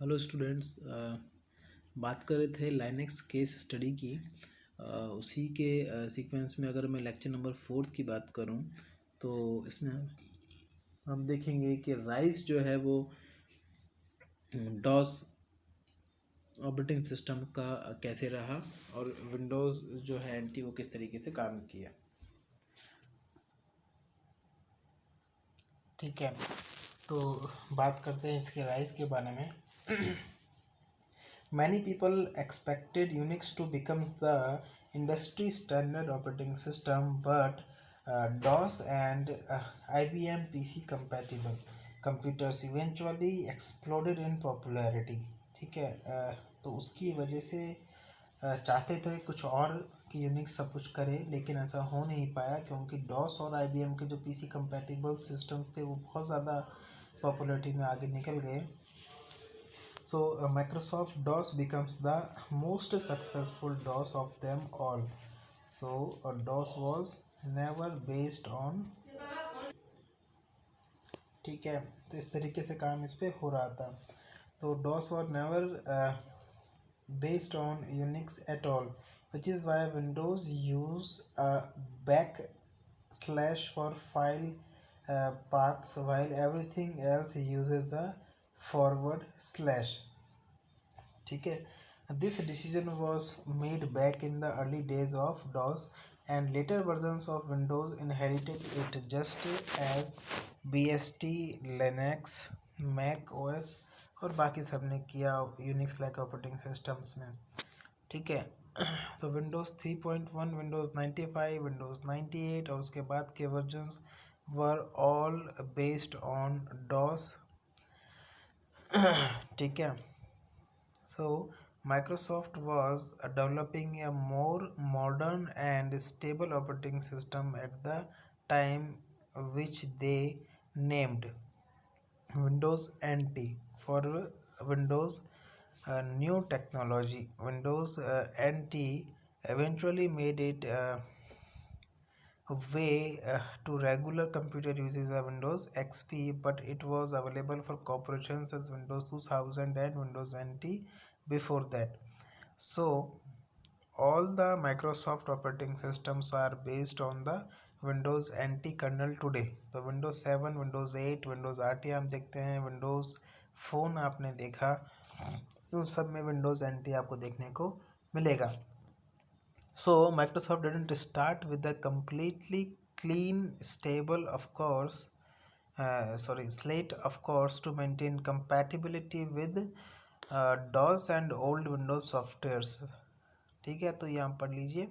Hello students. बात कर रहे थे लाइनेक्स केस स्टडी की। उसी के सीक्वेंस में अगर मैं लेक्चर नंबर 4 की बात करूं तो इसमें हम देखेंगे कि राइस जो है वो डॉस ऑपरेटिंग सिस्टम का कैसे रहा और विंडोज़ जो है एंटी वो किस तरीके से काम किया। ठीक है, तो बात करते हैं इसके राइस के बारे में। Many people expected Unix to become the industry standard operating system, but DOS and IBM PC compatible computers eventually exploded in popularity. ठीक है, तो उसकी वजह से चाहते थे कुछ और कि यूनिक्स सब कुछ करे, लेकिन ऐसा हो नहीं पाया क्योंकि डॉस और आईबीएम के जो पीसी कंपैटिबल सिस्टम्स थे वो बहुत ज़्यादा पॉपुलरिटी में आगे निकल गए. So Microsoft DOS becomes the most successful DOS of them all. So DOS was never based on. ठीक है, तो इस तरीके से काम इस पे हो रहा था. तो DOS was never based on Unix at all, which is why Windows use a backslash for file paths while everything else uses a forward slash. ठीक है, this decision was made back in the early days of DOS, and later versions of Windows inherited it just as BST, Linux, Mac OS और बाकी सब ने किया Unix like operating systems में. ठीक है, तो विंडोज़ 3.1, विंडोज़ 95, विंडोज़ 98 और उसके बाद के versions were all based on DOS. ठीक है, so Microsoft was developing a more modern and stable operating system at the time, which they named Windows NT for Windows new technology. Windows NT eventually made it way to regular computer uses a Windows XP, but it was available for corporations as Windows 2000 and Windows NT before that. So all the Microsoft operating systems are based on the Windows NT kernel today. तो Windows 7, Windows 8, Windows RT हम देखते हैं, Windows Phone आपने देखा, तो सब में Windows NT आपको देखने को मिलेगा. So Microsoft didn't start with a completely clean stable slate of course to maintain compatibility with DOS and old Windows softwares. ठीक है, तो यहाँ पढ़ लीजिए.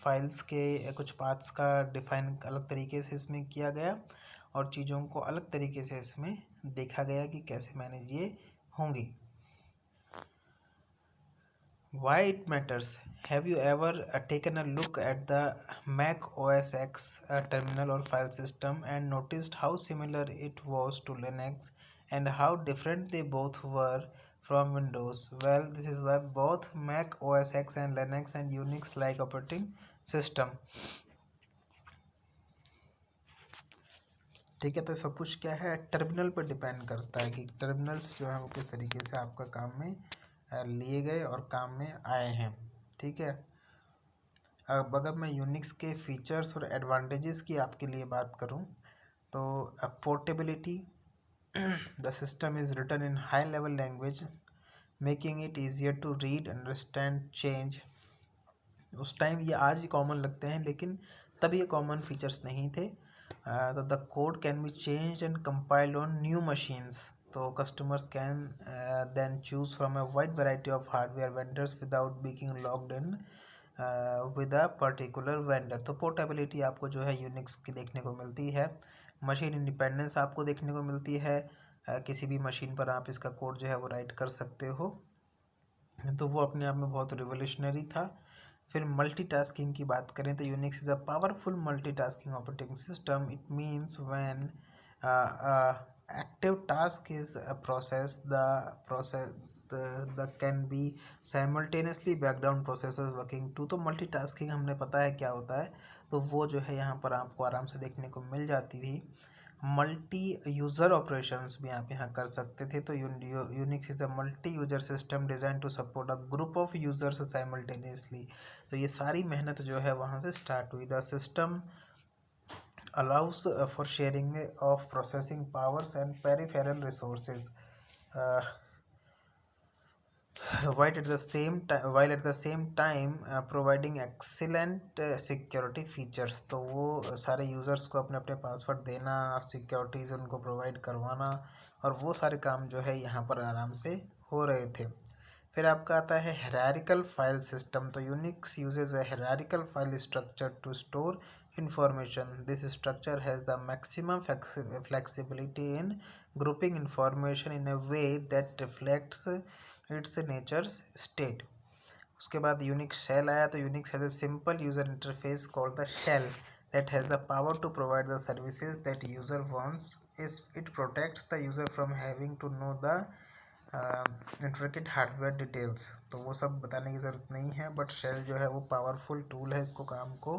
फाइल्स के कुछ पार्ट्स का डिफाइन अलग तरीके से इसमें किया गया और चीज़ों को अलग तरीके से इसमें देखा गया कि कैसे मैनेज ये होंगी. Why it matters? Have you ever taken a look at the Mac OS X terminal or file system and noticed how similar it was to Linux and how different they both were from Windows? Well, this is why both Mac OS X and Linux and Unix like operating system. ठीक है, तो सब कुछ क्या है, terminal पर depend करता है कि टर्मिनल्स जो है वो किस तरीके से आपका काम में लिए गए और काम में आए हैं. ठीक है, अब अगर मैं यूनिक्स के फीचर्स और एडवांटेजेस की आपके लिए बात करूं तो portability. The system is written in high level language making it easier to read, understand, change. उस टाइम ये आज कॉमन लगते हैं लेकिन तब ये कॉमन फीचर्स नहीं थे. तो the code can be changed and compiled on new machines. तो customers can then choose from a wide variety of hardware vendors without being logged in with a particular vendor. तो portability आपको जो है Unix की देखने को मिलती है. मशीन इंडिपेंडेंस आपको देखने को मिलती है. किसी भी मशीन पर आप इसका कोड जो है वो राइट कर सकते हो, तो वो अपने आप में बहुत रिवोल्यूशनरी था. फिर मल्टीटास्किंग की बात करें तो Unix is a powerful multitasking operating system. It means when active task is a process, the can be simultaneously background processes working too. तो मल्टीटास्किंग हमने पता है क्या होता है, तो वो जो है यहाँ पर आपको आराम से देखने को मिल जाती थी. मल्टी यूज़र ऑपरेशंस भी आप यहाँ कर सकते थे। तो Unix is a multi user system design to support a group of users simultaneously. तो ये सारी मेहनत जो है वहाँ से स्टार्ट हुई। The system allows for sharing of processing powers and peripheral resources while at the same time providing excellent security features। तो वो सारे यूज़र्स को अपने अपने पासवर्ड देना, सिक्योरिटीज़ उनको प्रोवाइड करवाना, और वो सारे काम जो है यहाँ पर आराम से हो रहे थे। फिर आपका आता है हायरार्किकल फाइल सिस्टम। तो Unix uses a hierarchical file structure to store information. This structure has the maximum flexibility in grouping information in a way that reflects its nature's state। उसके बाद यूनिक्स शेल आया। तो Unix has a simple user interface called the shell that has the power to provide the services that user wants। It protects the user from having to know the intricate hardware details. तो वो सब बताने की ज़रूरत नहीं है, but shell जो है वो पावरफुल टूल है इसको काम को,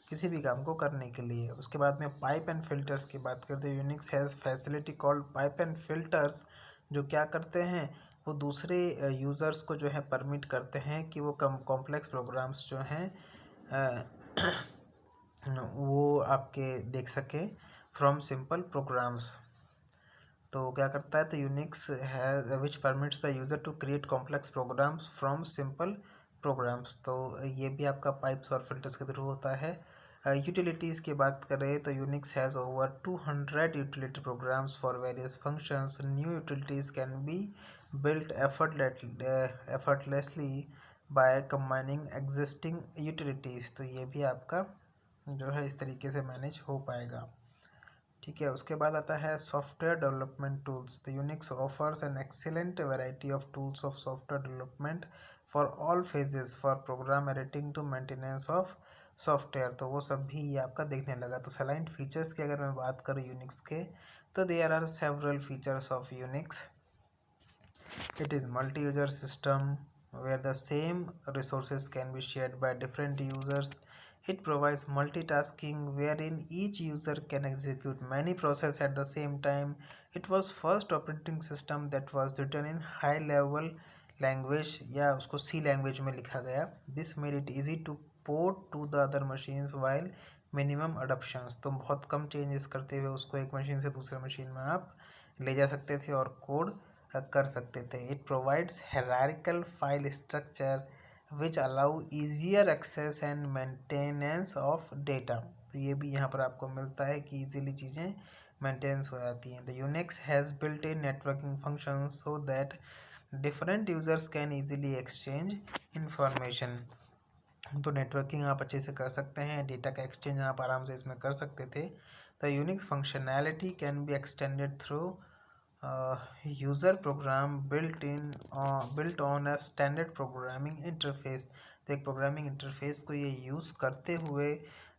किसी भी काम को करने के लिए। उसके बाद में पाइप एंड फिल्टर्स की बात करते हैं। Unix has facility called pipe and filters, जो क्या करते हैं, वो दूसरे यूज़र्स को जो है परमिट करते हैं कि वो कॉम्प्लेक्स प्रोग्राम्स जो हैं वो आपके देख सके फ्रॉम सिंपल प्रोग्राम्स। तो क्या करता है, तो यूनिक्स है which permits the user to create complex programs from simple programs. तो ये भी आपका पाइप्स और फिल्टर्स के थ्रू होता है। यूटिलिटीज़ की बात करें तो Unix has over 200 utility programmes for various functions. New utilities can be built effortlessly by combining existing utilities. तो ये भी आपका जो है इस तरीके से मैनेज हो पाएगा। ठीक है, उसके बाद आता है सॉफ्टवेयर डेवलपमेंट टूल्स। तो Unix offers an excellent variety of tools of software development for all phases for program editing to maintenance of software. तो वो सब भी ये आपका देखने लगा। तो सलाइन फीचर्स की अगर मैं बात करूँ यूनिक्स के, तो there are several features of Unix. It is multi user system where the same resources can be shared by different users। It provides multitasking wherein each user can execute many processes at the same time। It was first operating system that was written in high level language, या उसको C language में लिखा गया। This made it easy to port to the other machines while minimum adoptions। तो बहुत कम changes करते हुए उसको एक मशीन से दूसरे मशीन में आप ले जा सकते थे और कोड कर सकते थे। It provides hierarchical file structure which allow easier access and maintenance of data. तो ये भी यहाँ पर आपको मिलता है कि ईजिली चीज़ें मेंटेनेंस हो जाती हैं। The Unix has built in networking function so that different users can easily exchange information. तो नेटवर्किंग आप अच्छे से कर सकते हैं, डेटा का एक्सचेंज आप आराम से इसमें कर सकते थे। The Unix functionality can be extended through user program built on a standard programming interface. तो एक प्रोग्रामिंग इंटरफेस को ये यूज़ करते हुए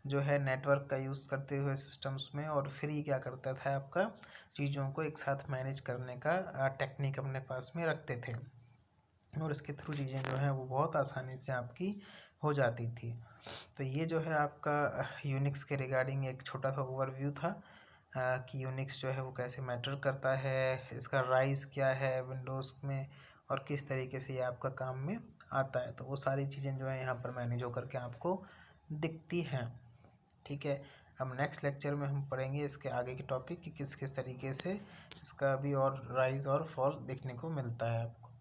जो है नेटवर्क का यूज़ करते हुए सिस्टम्स में, और फिर ये क्या करता था आपका चीज़ों को एक साथ मैनेज करने का टेक्निक अपने पास में रखते थे, और इसके थ्रू चीज़ें जो हैं वो बहुत आसानी से आपकी हो जाती थी। तो ये जो है आपका यूनिक्स के रिगार्डिंग एक छोटा सा ओवरव्यू था कि यूनिक्स जो है वो कैसे मैटर करता है, इसका राइज क्या है विंडोज़ में, और किस तरीके से ये आपका काम में आता है। तो वो सारी चीज़ें जो है यहाँ पर मैनेज होकर के आपको दिखती हैं। ठीक है, अब नेक्स्ट लेक्चर में हम पढ़ेंगे इसके आगे के टॉपिक कि किस किस तरीके से इसका भी और राइज और फॉल देखने को मिलता है आपको।